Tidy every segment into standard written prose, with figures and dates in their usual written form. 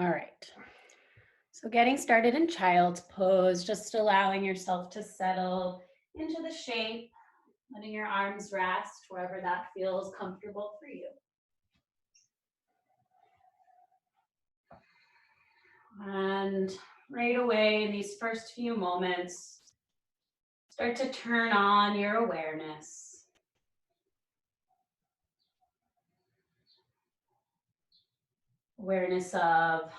All right. So getting started in child's pose, just allowing yourself to settle into the shape, letting your arms rest wherever that feels comfortable for you. And right away in these first few moments, start to turn on your awareness. Awareness of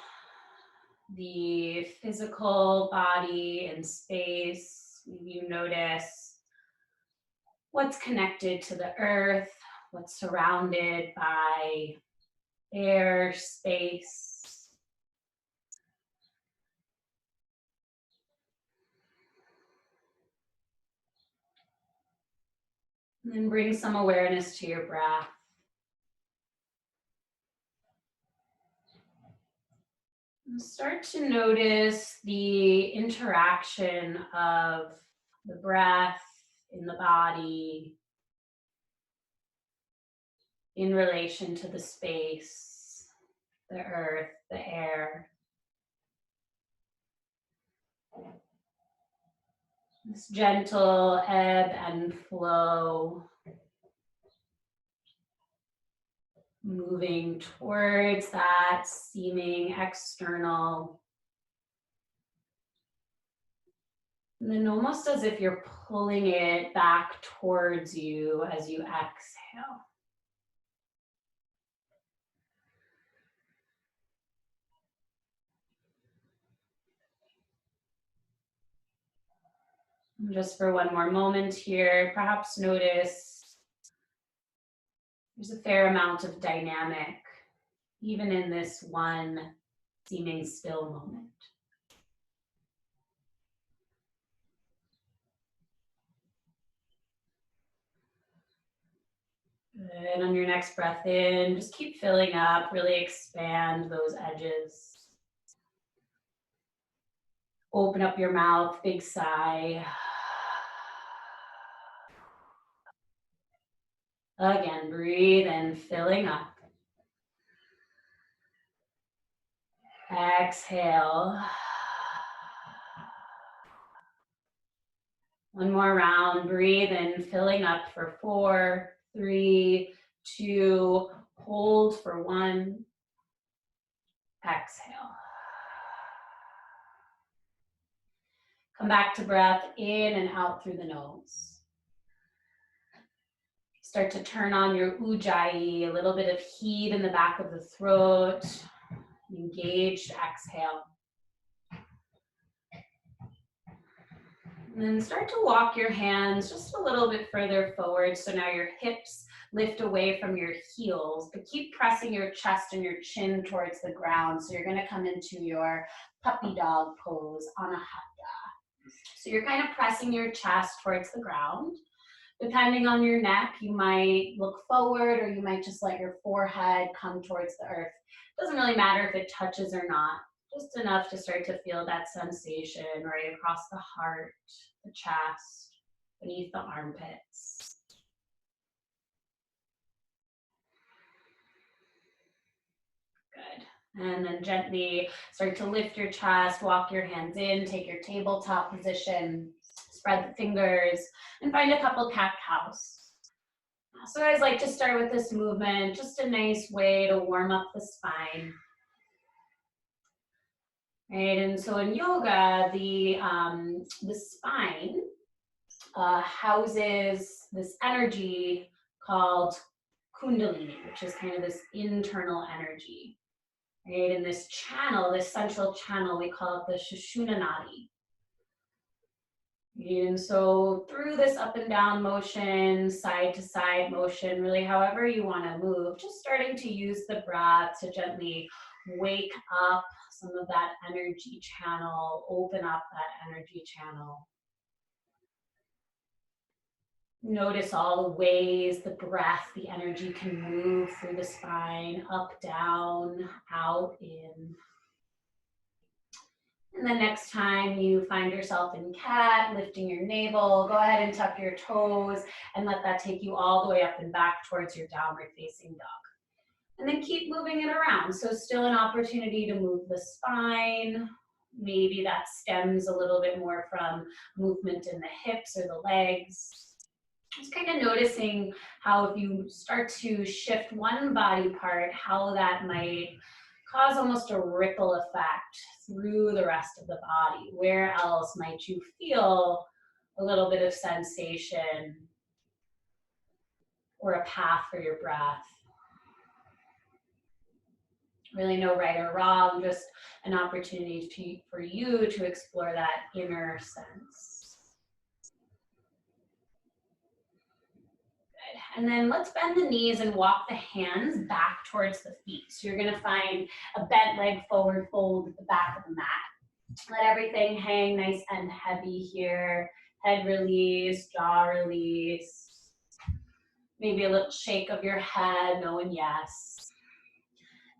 the physical body and space. You notice what's connected to the earth, what's surrounded by air, space. And then bring some awareness to your breath. And start to notice the interaction of the breath in the body in relation to the space, the earth, the air. This gentle ebb and flow, moving towards that seeming external. And then almost as if you're pulling it back towards you as you exhale. And just for one more moment here, perhaps notice there's a fair amount of dynamic, even in this one seeming still moment. Good. On your next breath in, just keep filling up, really expand those edges. Open up your mouth, big sigh. Again, breathe in, filling up. Exhale. One more round, breathe in, filling up for 4, 3, 2, hold for 1. Exhale. Come back to breath in and out through the nose. Start to turn on your ujjayi, a little bit of heat in the back of the throat. Engaged exhale. And then start to walk your hands just a little bit further forward. So now your hips lift away from your heels, but keep pressing your chest and your chin towards the ground. So you're going to come into your puppy dog pose, anahata. So you're kind of pressing your chest towards the ground. Depending on your neck, you might look forward or you might just let your forehead come towards the earth. Doesn't really matter if it touches or not. Just enough to start to feel that sensation right across the heart, the chest, beneath the armpits. Good. And then gently start to lift your chest, walk your hands in, take your tabletop position, spread the fingers, and find a couple cat-cows. So I always like to start with this movement, just a nice way to warm up the spine. Right, and so in yoga, the spine houses this energy called kundalini, which is kind of this internal energy. Right, and this channel, this central channel, we call it the Sushumna Nadi. And so through this up and down motion, side to side motion, really however you want to move, just starting to use the breath to gently wake up some of that energy channel, open up that energy channel. Notice all the ways the breath, the energy can move through the spine, up, down, out, in. And then next time you find yourself in cat, lifting your navel, go ahead and tuck your toes and let that take you all the way up and back towards your downward facing dog. And then keep moving it around. So still an opportunity to move the spine. Maybe that stems a little bit more from movement in the hips or the legs. Just kind of noticing how if you start to shift one body part, how that might cause almost a ripple effect through the rest of the body. Where else might you feel a little bit of sensation or a path for your breath? Really no right or wrong, just an opportunity for you to explore that inner sense. Good. And then let's bend the knees and walk the hands back towards the feet. So you're gonna find a bent leg forward fold at the back of the mat. Let everything hang nice and heavy here. Head release, jaw release. Maybe a little shake of your head, knowing yes.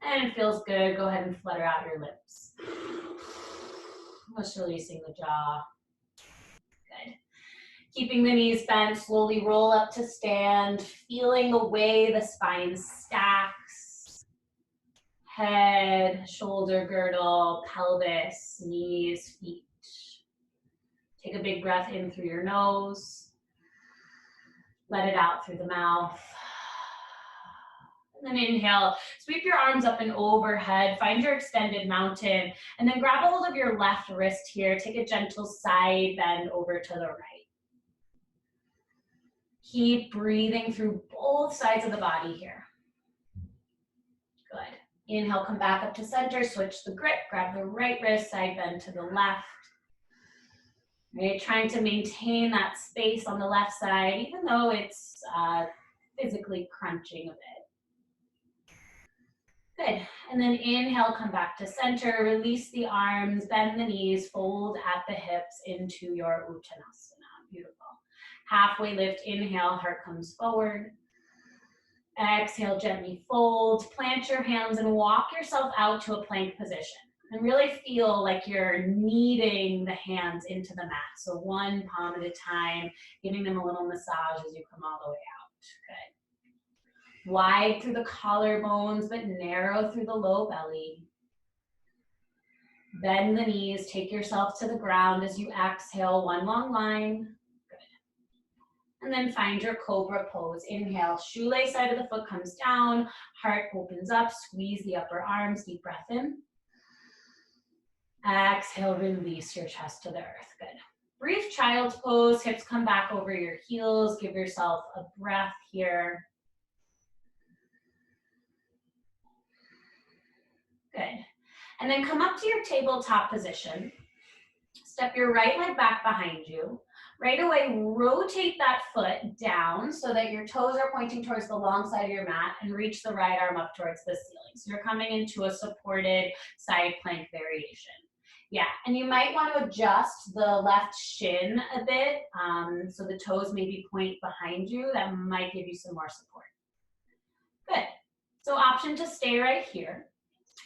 And it feels good, go ahead and flutter out your lips. Just releasing the jaw. Good. Keeping the knees bent, slowly roll up to stand, feeling the way the spine stacks. Head, shoulder girdle, pelvis, knees, feet. Take a big breath in through your nose. Let it out through the mouth. And then inhale, sweep your arms up and overhead, find your extended mountain, and then grab a hold of your left wrist here. Take a gentle side bend over to the right. Keep breathing through both sides of the body here. Good. Inhale, come back up to center, switch the grip, grab the right wrist, side bend to the left. Right, trying to maintain that space on the left side, even though it's physically crunching a bit. Good, and then inhale, come back to center, release the arms, bend the knees, fold at the hips into your Uttanasana. Beautiful. Halfway lift, inhale, heart comes forward. Exhale, gently fold, plant your hands and walk yourself out to a plank position. And really feel like you're kneading the hands into the mat. So one palm at a time, giving them a little massage as you come all the way out. Good. Wide through the collarbones, but narrow through the low belly. Bend the knees, take yourself to the ground as you exhale, one long line. Good. And then find your cobra pose. Inhale, shoelace side of the foot comes down, heart opens up, squeeze the upper arms, deep breath in. Exhale, release your chest to the earth. Good. Brief child's pose, hips come back over your heels. Give yourself a breath here. Good. And then come up to your tabletop position. Step your right leg back behind you. Right away, rotate that foot down so that your toes are pointing towards the long side of your mat and reach the right arm up towards the ceiling. So you're coming into a supported side plank variation. Yeah, and you might want to adjust the left shin a bit so the toes maybe point behind you. That might give you some more support. Good. So option to stay right here.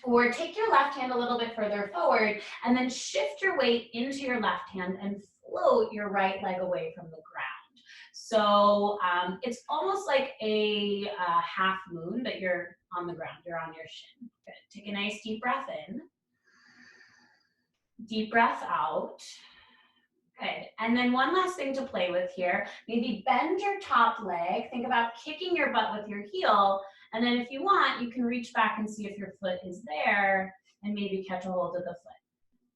Or take your left hand a little bit further forward and then shift your weight into your left hand and float your right leg away from the ground. So it's almost like a half moon, but you're on the ground, you're on your shin. Good. Take a nice deep breath in. Deep breath out. Good. And then one last thing to play with here, maybe bend your top leg. Think about kicking your butt with your heel. And then if you want, you can reach back and see if your foot is there and maybe catch a hold of the foot.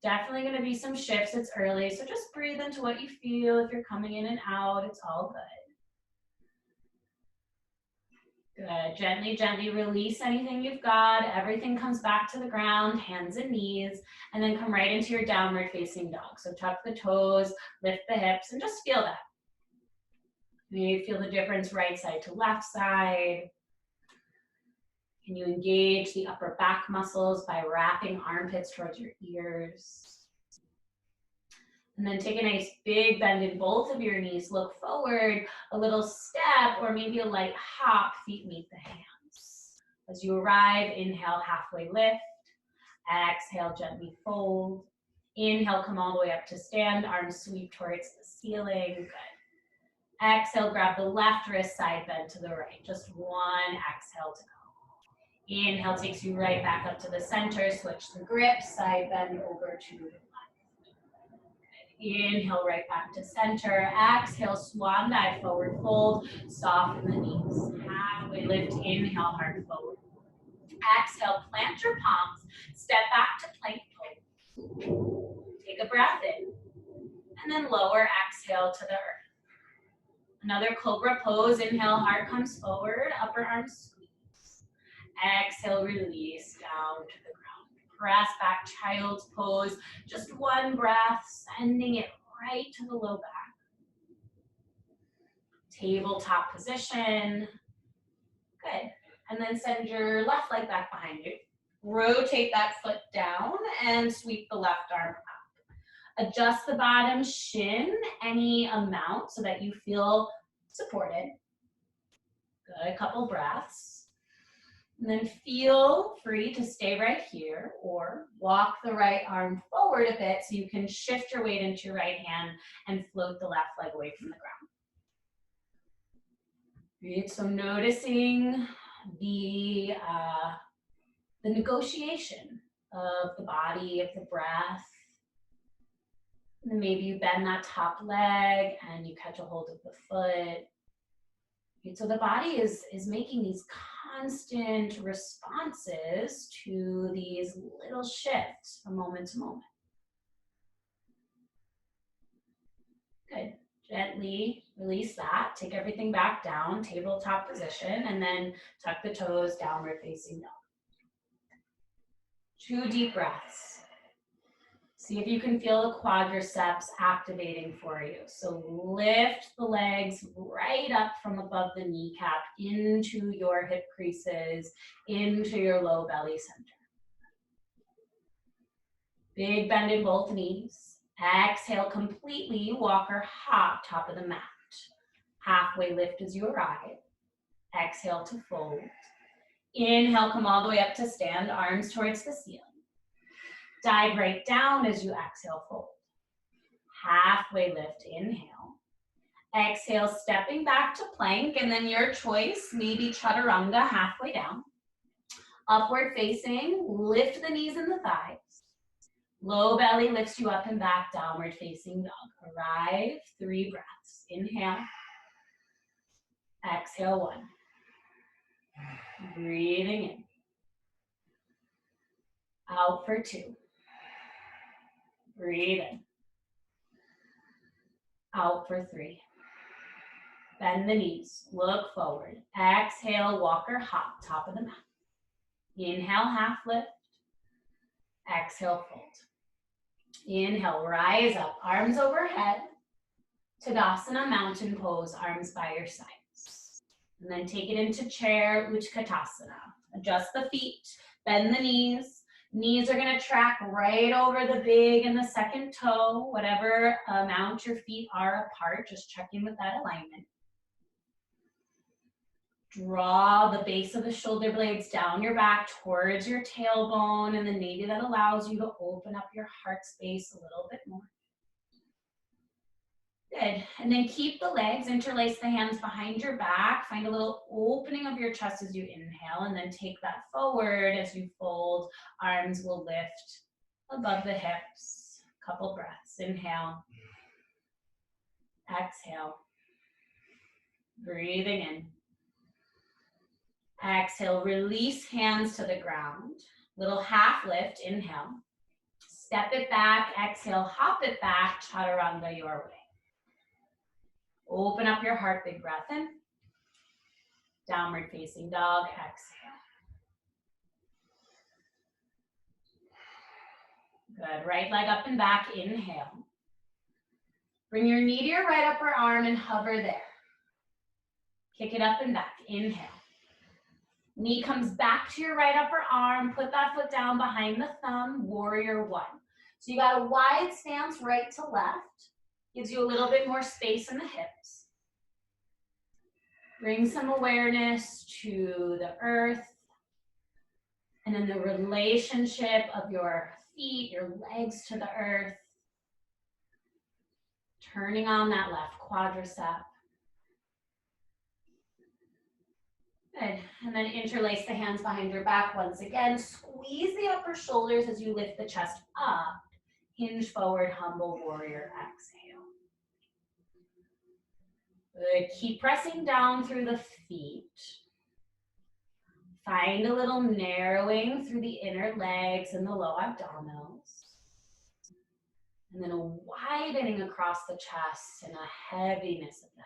Definitely going to be some shifts. It's early, so just breathe into what you feel. If you're coming in and out, it's all good. Good. Gently, gently release anything you've got. Everything comes back to the ground, hands and knees, and then come right into your downward facing dog. So tuck the toes, lift the hips, and just feel that. Maybe feel the difference right side to left side. Can you engage the upper back muscles by wrapping armpits towards your ears? And then take a nice big bend in both of your knees. Look forward, a little step, or maybe a light hop, feet meet the hands. As you arrive, inhale, halfway lift. Exhale, gently fold. Inhale, come all the way up to stand. Arms sweep towards the ceiling. Good. Exhale, grab the left wrist, side bend to the right. Just one exhale to go. Inhale takes you right back up to the center. Switch the grip, side bend over to the left. Inhale right back to center. Exhale, swan dive, forward fold. Soften the knees. Halfway lift, inhale, heart forward. Exhale, plant your palms. Step back to plank pose. Take a breath in. And then lower, exhale to the earth. Another cobra pose. Inhale, heart comes forward, upper arms squeeze. Exhale, release down to the ground. Press back, child's pose. Just one breath, sending it right to the low back. Tabletop position. Good. And then send your left leg back behind you. Rotate that foot down and sweep the left arm up. Adjust the bottom shin any amount so that you feel supported. Good, a couple breaths. And then feel free to stay right here or walk the right arm forward a bit so you can shift your weight into your right hand and float the left leg away from the ground. Great, so noticing the negotiation of the body, of the breath. And then maybe you bend that top leg and you catch a hold of the foot. Okay, so the body is making these constant responses to these little shifts from moment to moment. Good. Gently release that. Take everything back down, tabletop position, and then tuck the toes, downward facing dog. 2 deep breaths. See if you can feel the quadriceps activating for you. So lift the legs right up from above the kneecap into your hip creases, into your low belly center. Big bend in both knees. Exhale completely, walk or hop, top of the mat. Halfway lift as you arrive. Exhale to fold. Inhale, come all the way up to stand, arms towards the ceiling. Dive right down as you exhale, fold. Halfway lift, inhale. Exhale, stepping back to plank, and then your choice, maybe chaturanga, halfway down. Upward facing, lift the knees and the thighs. Low belly lifts you up and back, downward facing dog. Arrive, 3 breaths. Inhale. Exhale, 1. Breathing in. Out for 2. Breathe in. Out for 3. Bend the knees, look forward. Exhale, walk or hop, top of the mat. Inhale, half lift. Exhale, fold. Inhale, rise up, arms overhead. Tadasana, mountain pose, arms by your sides. And then take it into chair, Utkatasana. Adjust the feet, bend the knees. Knees are gonna track right over the big and the second toe, whatever amount your feet are apart, just check in with that alignment. Draw the base of the shoulder blades down your back towards your tailbone, and then maybe that allows you to open up your heart space a little bit more. Good, and then keep the legs, interlace the hands behind your back, find a little opening of your chest as you inhale, and then take that forward as you fold. Arms will lift above the hips. Couple breaths, inhale, exhale, breathing in. Exhale, release hands to the ground. Little half lift, inhale. Step it back, exhale, hop it back, chaturanga your way. Open up your heart, big breath in. Downward facing dog, exhale. Good, right leg up and back, inhale. Bring your knee to your right upper arm and hover there. Kick it up and back, inhale. Knee comes back to your right upper arm, put that foot down behind the thumb, warrior 1. So you got a wide stance right to left, gives you a little bit more space in the hips. Bring some awareness to the earth, and then the relationship of your feet, your legs to the earth. Turning on that left quadricep. Good. And then interlace the hands behind your back once again. Squeeze the upper shoulders as you lift the chest up. Hinge forward, humble warrior, exhale. Good. Keep pressing down through the feet. Find a little narrowing through the inner legs and the low abdominals. And then a widening across the chest and a heaviness of the head.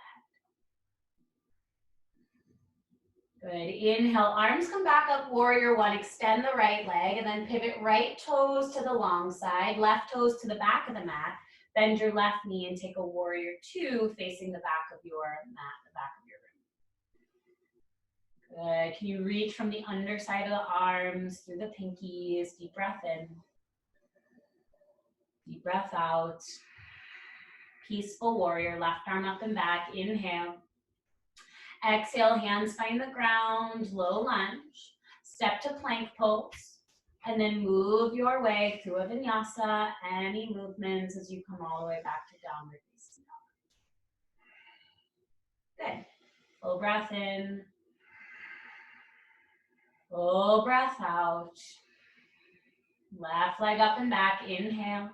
Good. Inhale, arms come back up, warrior one. Extend the right leg and then pivot right toes to the long side, left toes to the back of the mat. Bend your left knee and take a warrior two facing the back of your mat, the back of your room. Good. Can you reach from the underside of the arms through the pinkies? Deep breath in. Deep breath out. Peaceful warrior, left arm up and back. Inhale. Exhale, hands find the ground, low lunge. Step to plank pose. And then move your way through a vinyasa. Any movements as you come all the way back to downward facing dog. Good. Full breath in. Full breath out. Left leg up and back. Inhale.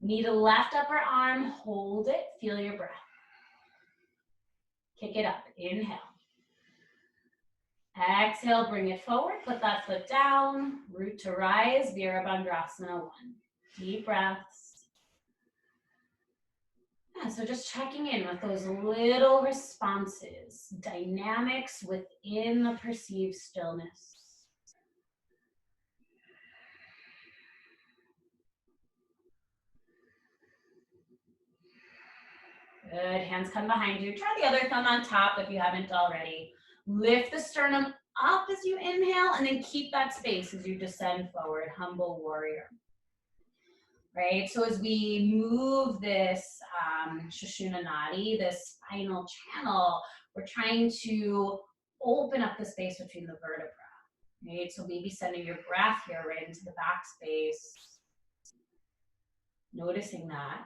Knee to left upper arm. Hold it. Feel your breath. Kick it up. Inhale. Exhale, bring it forward. Put that foot down. Root to rise. Virabhadrasana 1. Deep breaths. Yeah, so just checking in with those little responses, dynamics within the perceived stillness. Good, hands come behind you. Try the other thumb on top if you haven't already. Lift the sternum up as you inhale and then keep that space as you descend forward, humble warrior. Right, so as we move this Sushumna Nadi, this spinal channel, we're trying to open up the space between the vertebrae. Right, so maybe sending your breath here right into the back space, noticing that.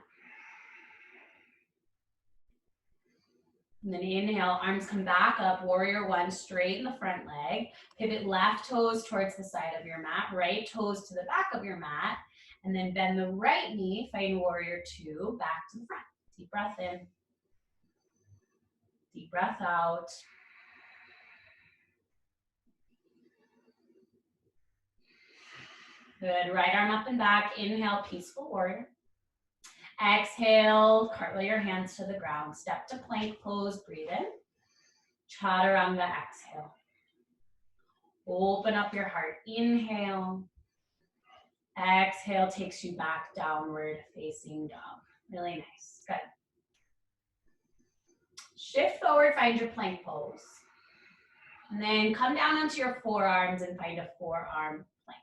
And then inhale, arms come back up, warrior one, straighten the front leg, pivot left toes towards the side of your mat, right toes to the back of your mat, and then bend the right knee, find warrior two, back to the front. Deep breath in. Deep breath out. Good, right arm up and back, inhale, peaceful warrior. Exhale, cartwheel your hands to the ground, step to plank pose, breathe in. Chaturanga, exhale. Open up your heart, inhale. Exhale takes you back downward facing dog. Really nice, good. Shift forward, find your plank pose. And then come down onto your forearms and find a forearm plank.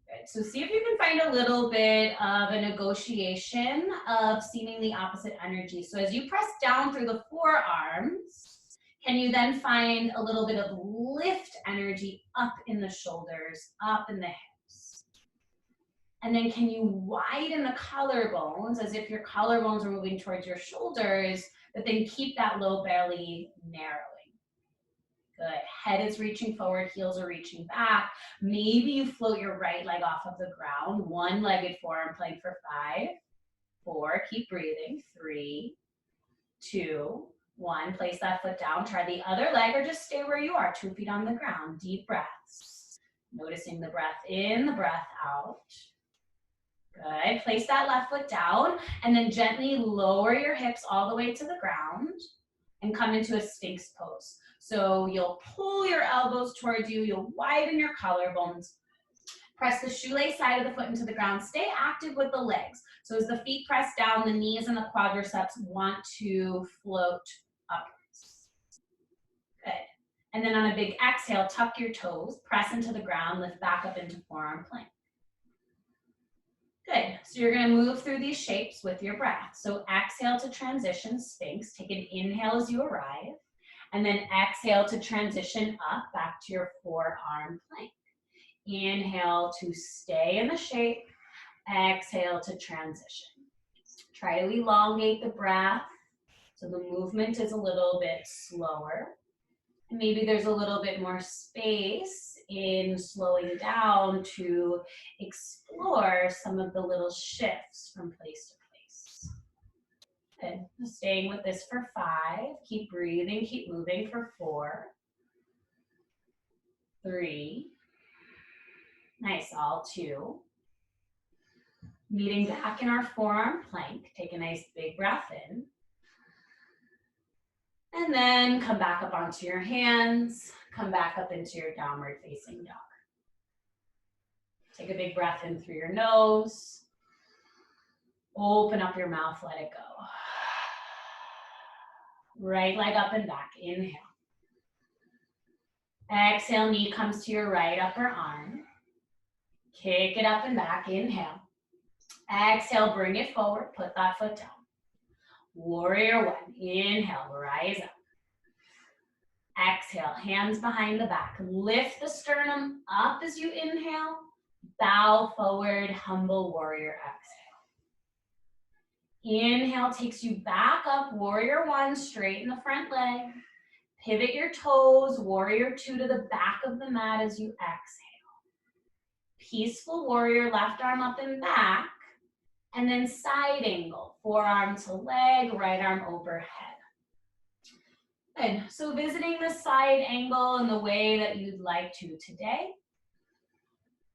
Good, so see if you can find a little bit of a negotiation of seemingly opposite energy. So as you press down through the forearms, can you then find a little bit of lift energy up in the shoulders, up in the hips? And then can you widen the collarbones as if your collarbones are moving towards your shoulders, but then keep that low belly narrowing. Good. Head is reaching forward, heels are reaching back. Maybe you float your right leg off of the ground, one-legged forearm plank for 5, 4, keep breathing, 3, 2, 1. Place that foot down, try the other leg or just stay where you are, 2 feet on the ground. Deep breaths. Noticing the breath in, the breath out. Good, place that left foot down and then gently lower your hips all the way to the ground and come into a Sphinx pose. So you'll pull your elbows towards you, you'll widen your collarbones, press the shoelace side of the foot into the ground, stay active with the legs. So as the feet press down, the knees and the quadriceps want to float upwards. Good. And then on a big exhale, tuck your toes, press into the ground, lift back up into forearm plank. Good, so you're gonna move through these shapes with your breath. So exhale to transition Sphinx, take an inhale as you arrive, and then exhale to transition up back to your forearm plank. Inhale to stay in the shape, exhale to transition. Try to elongate the breath So the movement is a little bit slower. Maybe there's a little bit more space in slowing down to explore some of the little shifts from place to place. Good. Staying with this for 5. Keep breathing, keep moving for 4, 3. Nice, all 2. Meeting back in our forearm plank. Take a nice big breath in. And then come back up onto your hands. Come back up into your downward facing dog. Take a big breath in through your nose. Open up your mouth, let it go. Right leg up and back, inhale. Exhale, knee comes to your right upper arm. Kick it up and back, inhale. Exhale, bring it forward, put that foot down. Warrior 1, inhale, rise up. Exhale, hands behind the back. Lift the sternum up as you inhale. Bow forward, humble warrior, exhale. Inhale takes you back up, warrior 1, straighten the front leg. Pivot your toes, warrior 2 to the back of the mat as you exhale. Peaceful warrior, left arm up and back. And then side angle, forearm to leg, right arm overhead. Good. So visiting the side angle in the way that you'd like to today.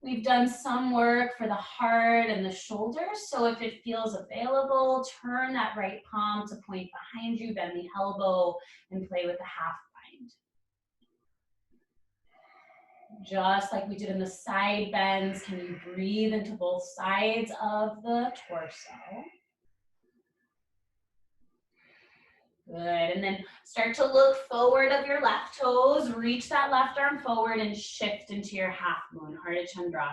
We've done some work for the heart and the shoulders. So if it feels available, turn that right palm to point behind you, bend the elbow, and play with the half bind. Just like we did in the side bends, can you breathe into both sides of the torso? Good, and then start to look forward of your left toes, reach that left arm forward and shift into your half moon, Ardha Chandrasana.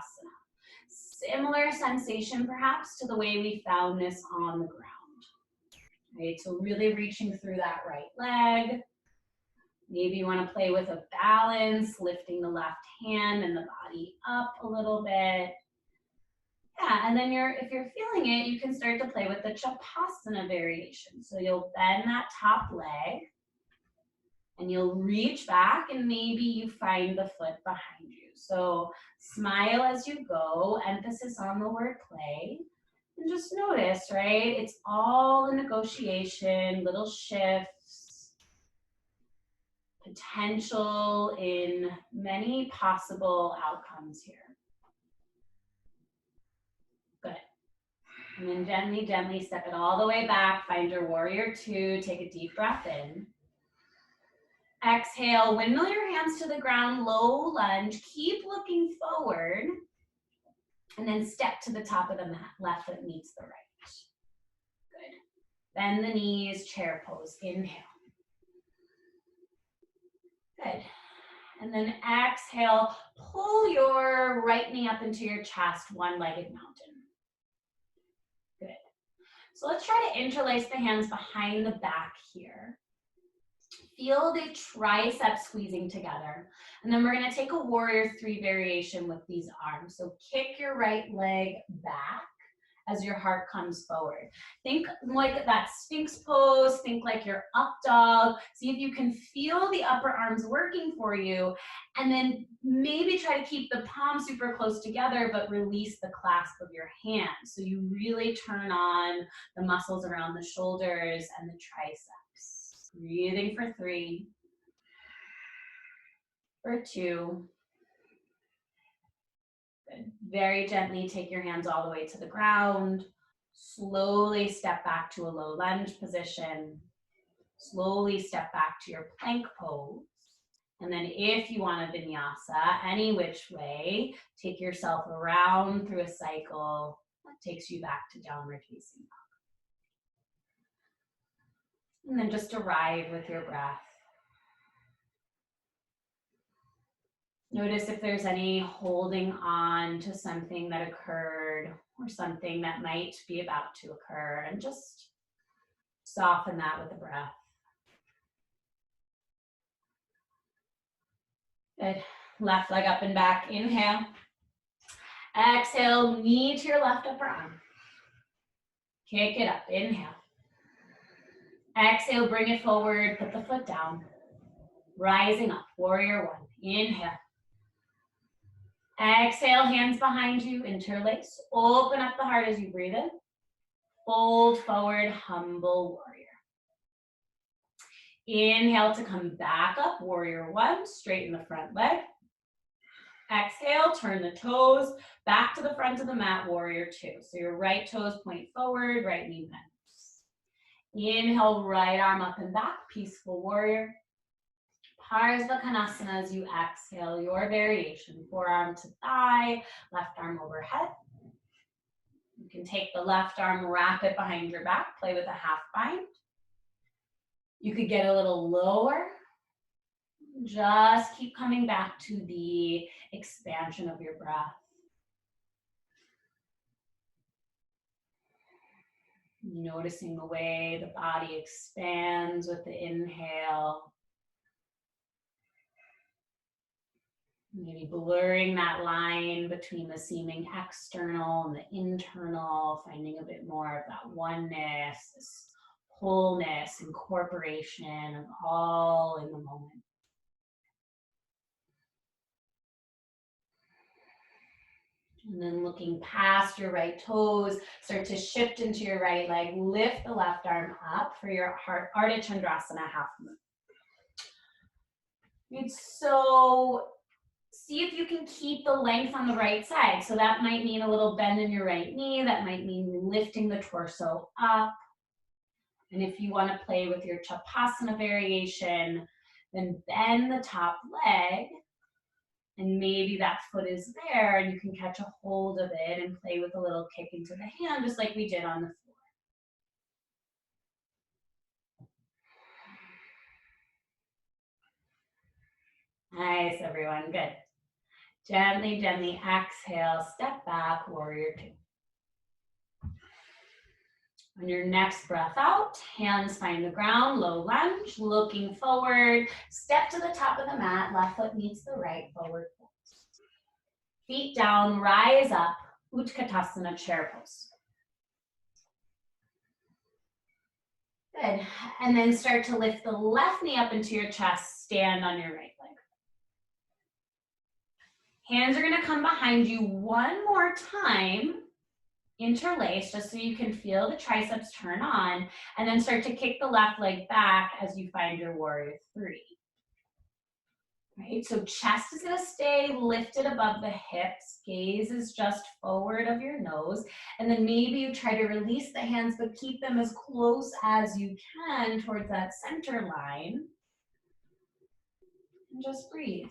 Similar sensation perhaps to the way we found this on the ground. Right, so really reaching through that right leg. Maybe you want to play with a balance, lifting the left hand and the body up a little bit. Yeah, and then if you're feeling it, you can start to play with the Chapasana variation. So you'll bend that top leg and you'll reach back and maybe you find the foot behind you. So smile as you go, emphasis on the word play. And just notice, right? It's all a negotiation, little shifts, potential in many possible outcomes here. Good. And then gently, gently step it all the way back. Find your warrior 2. Take a deep breath in. Exhale, windmill your hands to the ground, low lunge. Keep looking forward. And then step to the top of the mat. Left foot meets the right. Good. Bend the knees, chair pose. Inhale. Good. And then exhale, pull your right knee up into your chest, one-legged mountain. Good. So let's try to interlace the hands behind the back here. Feel the triceps squeezing together. And then we're going to take a warrior 3 variation with these arms. So kick your right leg back as your heart comes forward. Think like that Sphinx pose. Think like your up dog. See if you can feel the upper arms working for you. And then maybe try to keep the palms super close together, but release the clasp of your hands. So you really turn on the muscles around the shoulders and the triceps. Breathing for 3, for 2. Good. Very gently take your hands all the way to the ground. Slowly step back to a low lunge position. Slowly step back to your plank pose. And then if you want a vinyasa, any which way, take yourself around through a cycle that takes you back to downward facing dog. And then just arrive with your breath. Notice if there's any holding on to something that occurred or something that might be about to occur, and just soften that with the breath. Good. Left leg up and back. Inhale. Exhale, knee to your left upper arm. Kick it up. Inhale. Exhale, bring it forward, put the foot down. Rising up, warrior one. Inhale. Exhale, hands behind you, interlace. Open up the heart as you breathe in. Fold forward, humble warrior. Inhale to come back up, warrior one. Straighten the front leg. Exhale, turn the toes back to the front of the mat, warrior two. So your right toes point forward, right knee bends. Inhale, right arm up and back, peaceful warrior. Parsvakonasana as you exhale, your variation. Forearm to thigh, left arm overhead. You can take the left arm, wrap it behind your back, play with a half bind. You could get a little lower. Just keep coming back to the expansion of your breath. Noticing the way the body expands with the inhale. Maybe blurring that line between the seeming external and the internal, finding a bit more of that oneness, this wholeness, incorporation of all in the moment. And then looking past your right toes, start to shift into your right leg, lift the left arm up for your Ardha Chandrasana half moon. Good. So see if you can keep the length on the right side. So that might mean a little bend in your right knee. That might mean lifting the torso up. And if you want to play with your Chapasana variation, then bend the top leg. And maybe that foot is there and you can catch a hold of it and play with a little kick into the hand, just like we did on the floor. Nice, everyone. Good. Gently, gently exhale, step back, warrior two. On your next breath out, hands find the ground, low lunge, looking forward, step to the top of the mat, left foot meets the right, forward fold. Feet down, rise up, Utkatasana, chair pose. Good. And then start to lift the left knee up into your chest, stand on your right leg. Hands are gonna come behind you one more time, interlace, just so you can feel the triceps turn on, and then start to kick the left leg back as you find your warrior three. Right, so chest is gonna stay lifted above the hips, gaze is just forward of your nose, and then maybe you try to release the hands, but keep them as close as you can towards that center line. And just breathe.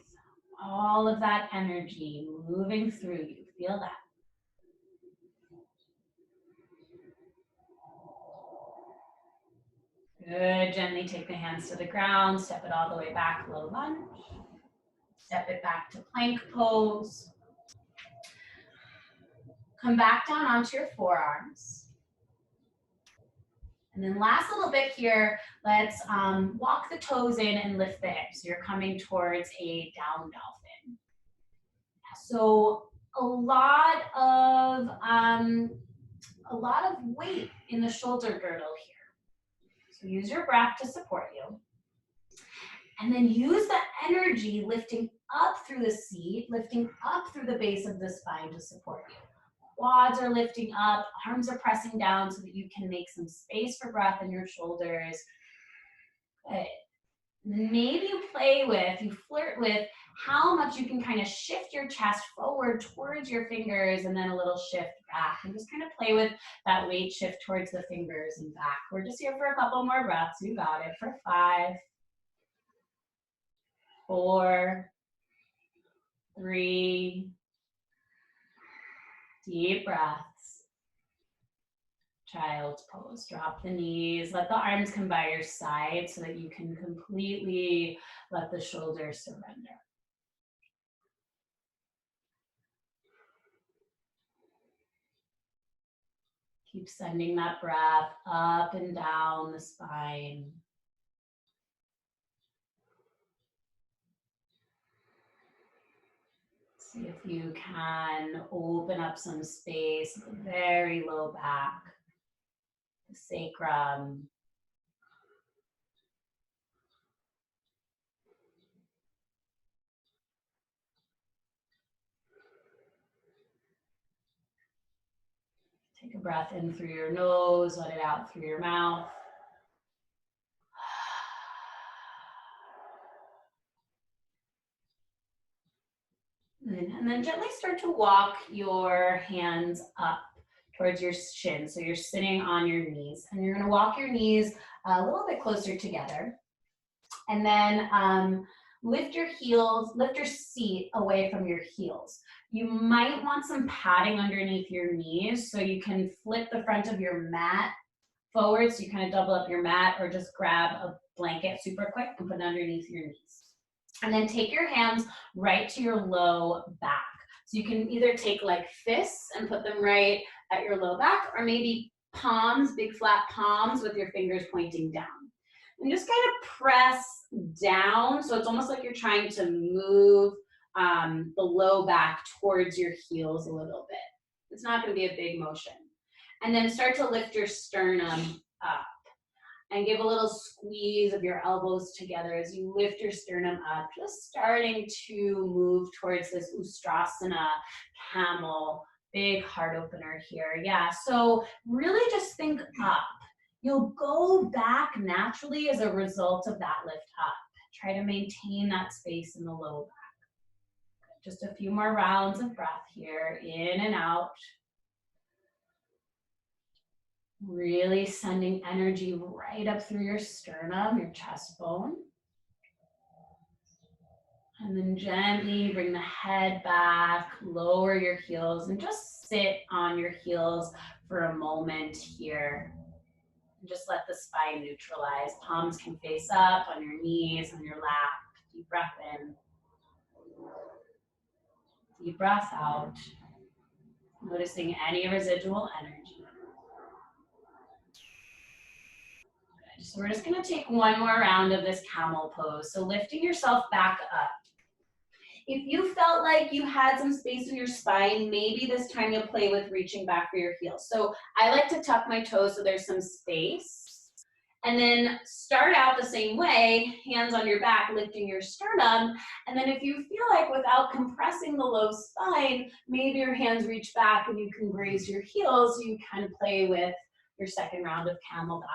All of that energy moving through you, feel that. Good, gently take the hands to the ground, step it all the way back, low lunge. Step it back to plank pose. Come back down onto your forearms. And then last little bit here, let's walk the toes in and lift the hips. You're coming towards a down dolphin. So a lot of weight in the shoulder girdle here. So use your breath to support you. And then use the energy lifting up through the seat, lifting up through the base of the spine to support you. Quads are lifting up, arms are pressing down so that you can make some space for breath in your shoulders. Good. Maybe you flirt with how much you can kind of shift your chest forward towards your fingers and then a little shift back. And just kind of play with that weight shift towards the fingers and back. We're just here for a couple more breaths. You got it. For 5, 4, 3, deep breaths. Child's pose. Drop the knees. Let the arms come by your side so that you can completely let the shoulders surrender. Keep sending that breath up and down the spine. See if you can open up some space at the very low back, the sacrum, breath in through your nose, let it out through your mouth. And then gently start to walk your hands up towards your shin. So you're sitting on your knees, and you're going to walk your knees a little bit closer together. And then lift your heels, lift your seat away from your heels. You might want some padding underneath your knees, so you can flip the front of your mat forward, so you kind of double up your mat, or just grab a blanket super quick and put it underneath your knees. And then take your hands right to your low back. So you can either take like fists and put them right at your low back, or maybe palms, big flat palms with your fingers pointing down. And just kind of press down. So it's almost like you're trying to move the low back towards your heels a little bit. It's not going to be a big motion. And then start to lift your sternum up. And give a little squeeze of your elbows together as you lift your sternum up, just starting to move towards this Ustrasana, camel, big heart opener here. Yeah, so really just think up. You'll go back naturally as a result of that lift up. Try to maintain that space in the low back. Just a few more rounds of breath here, in and out. Really sending energy right up through your sternum, your chest bone. And then gently bring the head back, lower your heels, and just sit on your heels for a moment here. And just let the spine neutralize. Palms can face up on your knees, on your lap. Deep breath in. Deep breath out. Noticing any residual energy. So we're just going to take one more round of this camel pose. So lifting yourself back up. If you felt like you had some space in your spine, maybe this time you'll play with reaching back for your heels. So I like to tuck my toes so there's some space. And then start out the same way, hands on your back, lifting your sternum. And then if you feel like without compressing the low spine, maybe your hands reach back and you can graze your heels. So you kind of play with your second round of camel that way.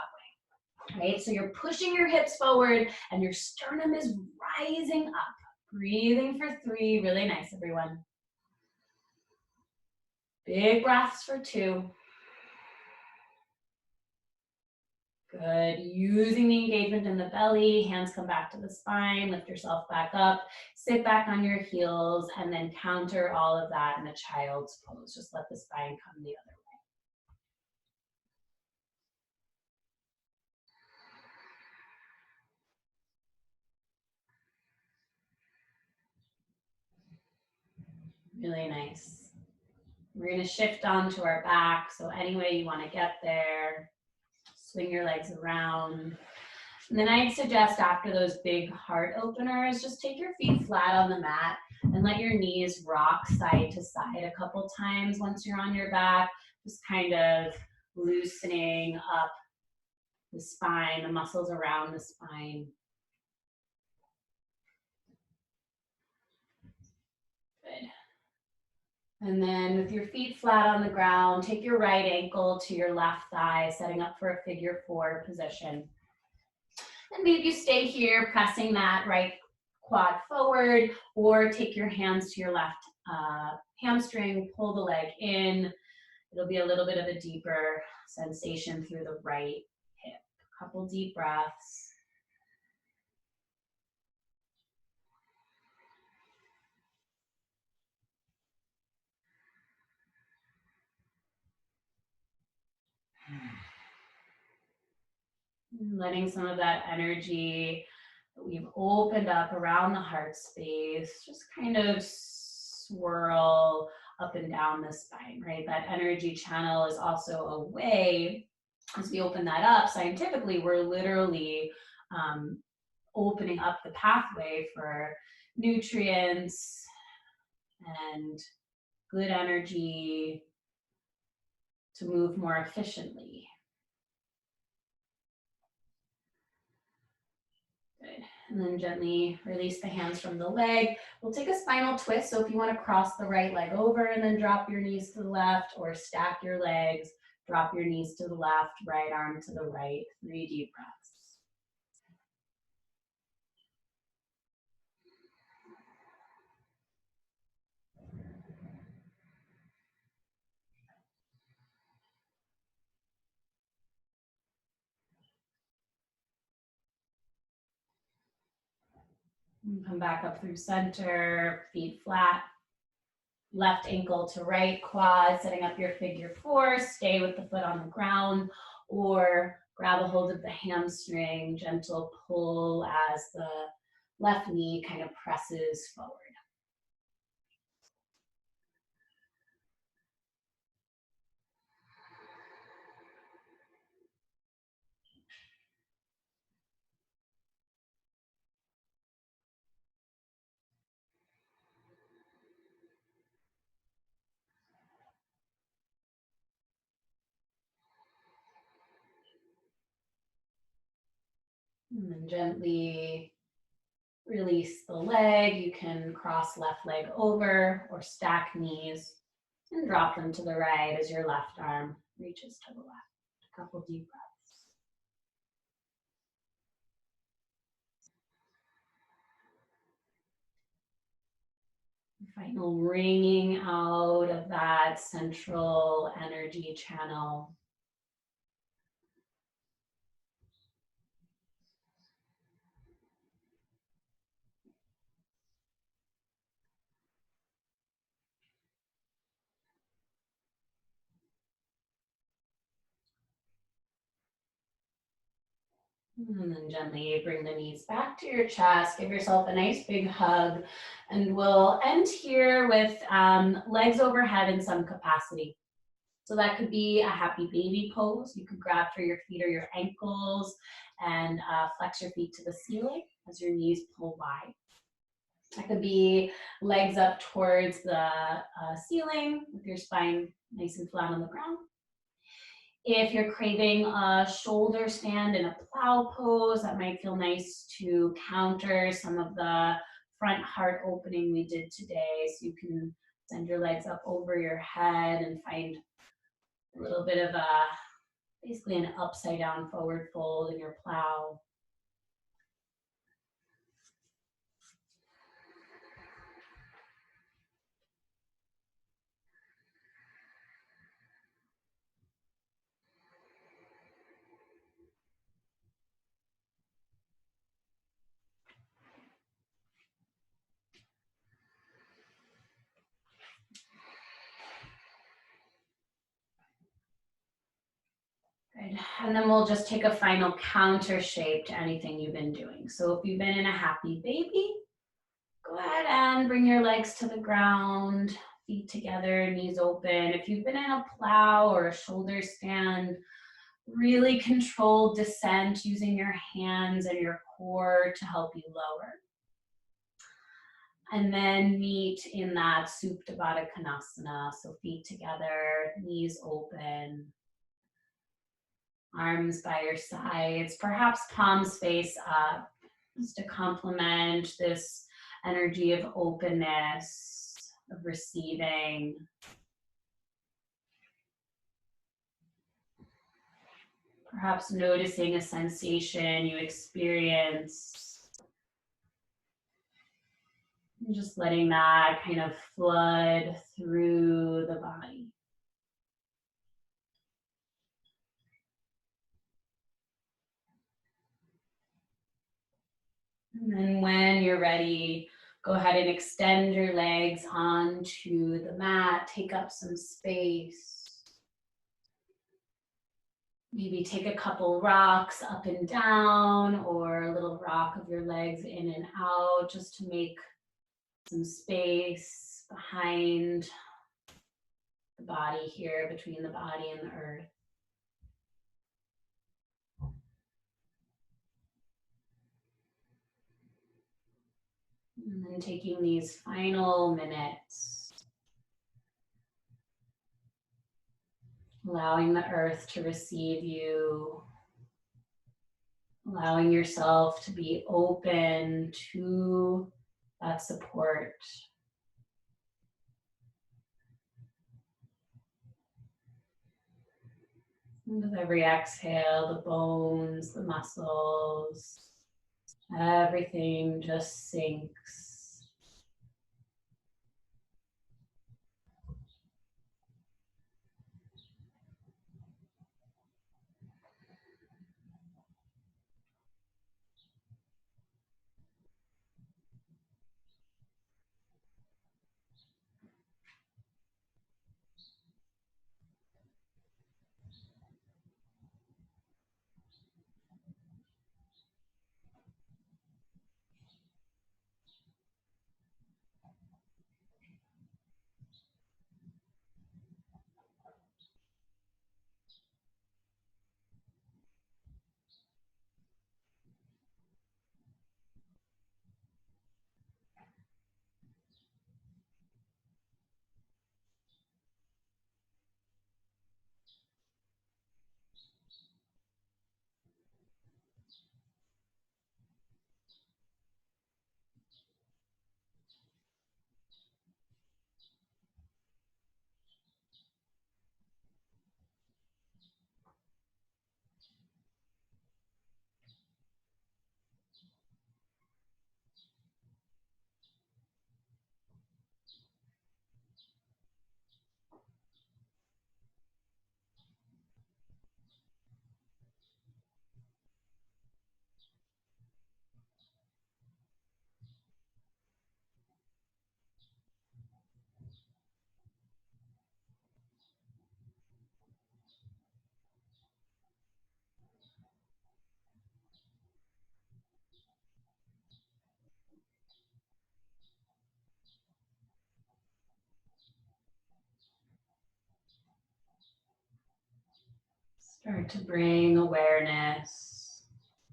Right, so you're pushing your hips forward and your sternum is rising up. Breathing for 3, really nice, everyone. Big breaths for 2. Good, using the engagement in the belly, hands come back to the spine, lift yourself back up, sit back on your heels, and then counter all of that in a child's pose. Just let the spine come the other way. Really nice. We're going to shift onto our back. So any way you want to get there, swing your legs around. And then I'd suggest after those big heart openers, just take your feet flat on the mat and let your knees rock side to side a couple times once you're on your back, just kind of loosening up the spine, the muscles around the spine. Good. And then with your feet flat on the ground, take your right ankle to your left thigh, setting up for a figure 4 position. And maybe you stay here, pressing that right quad forward, or take your hands to your left hamstring, pull the leg in. It'll be a little bit of a deeper sensation through the right hip. A couple deep breaths. Letting some of that energy that we've opened up around the heart space just kind of swirl up and down the spine, right? That energy channel is also a way, as we open that up, scientifically, we're literally opening up the pathway for nutrients and good energy to move more efficiently. Good. And then gently release the hands from the leg. We'll take a spinal twist. So if you want to cross the right leg over and then drop your knees to the left, or stack your legs, Drop your knees to the left, right arm to the right. 3 deep breaths. And come back up through center, feet flat. Left ankle to right quad, setting up your figure 4. Stay with the foot on the ground or grab a hold of the hamstring, gentle pull as the left knee kind of presses forward. And then gently release the leg. You can cross left leg over or stack knees and drop them to the right as your left arm reaches to the left. A couple deep breaths. Final wringing out of that central energy channel. And then gently bring the knees back to your chest. Give yourself a nice big hug. And we'll end here with legs overhead in some capacity. So that could be a happy baby pose. You could grab for your feet or your ankles and flex your feet to the ceiling as your knees pull wide. That could be legs up towards the ceiling with your spine nice and flat on the ground. If you're craving a shoulder stand in a plow pose, that might feel nice to counter some of the front heart opening we did today. So you can send your legs up over your head and find a little bit of basically an upside down forward fold in your plow. Good. And then we'll just take a final counter shape to anything you've been doing. So if you've been in a happy baby, go ahead and bring your legs to the ground, feet together, knees open. If you've been in a plow or a shoulder stand, really controlled descent using your hands and your core to help you lower. And then meet in that Supta Baddha Konasana. So feet together, knees open. Arms by your sides, perhaps palms face up, just to complement this energy of openness, of receiving. Perhaps noticing a sensation you experience. And just letting that kind of flood through the body. And then when you're ready, go ahead and extend your legs onto the mat. Take up some space. Maybe take a couple rocks up and down or a little rock of your legs in and out just to make some space behind the body here, between the body and the earth. And then taking these final minutes, allowing the earth to receive you, allowing yourself to be open to that support. And with every exhale, the bones, the muscles, everything just sinks. Start to bring awareness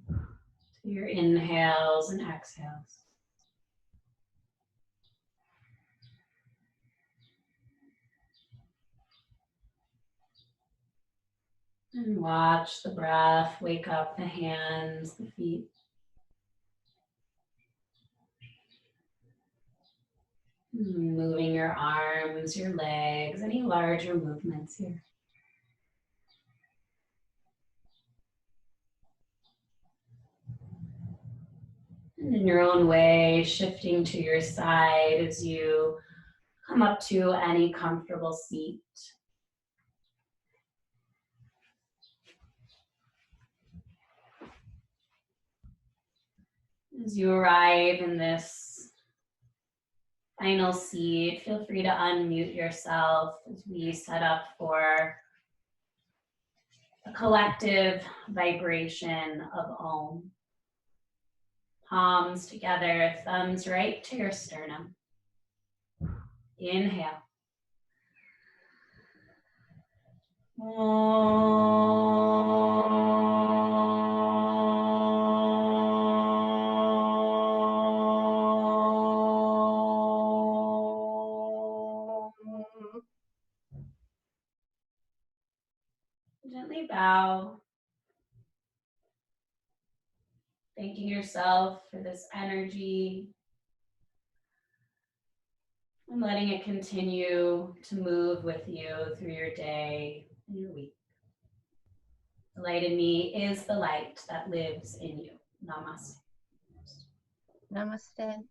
to your inhales and exhales. And watch the breath wake up the hands, the feet. Moving your arms, your legs, any larger movements here. And in your own way, shifting to your side as you come up to any comfortable seat. As you arrive in this final seat, feel free to unmute yourself as we set up for a collective vibration of Om. Palms together, thumbs right to your sternum. Inhale. Gently bow, thanking yourself for this energy and letting it continue to move with you through your day and your week. The light in me is the light that lives in you. Namaste. Namaste.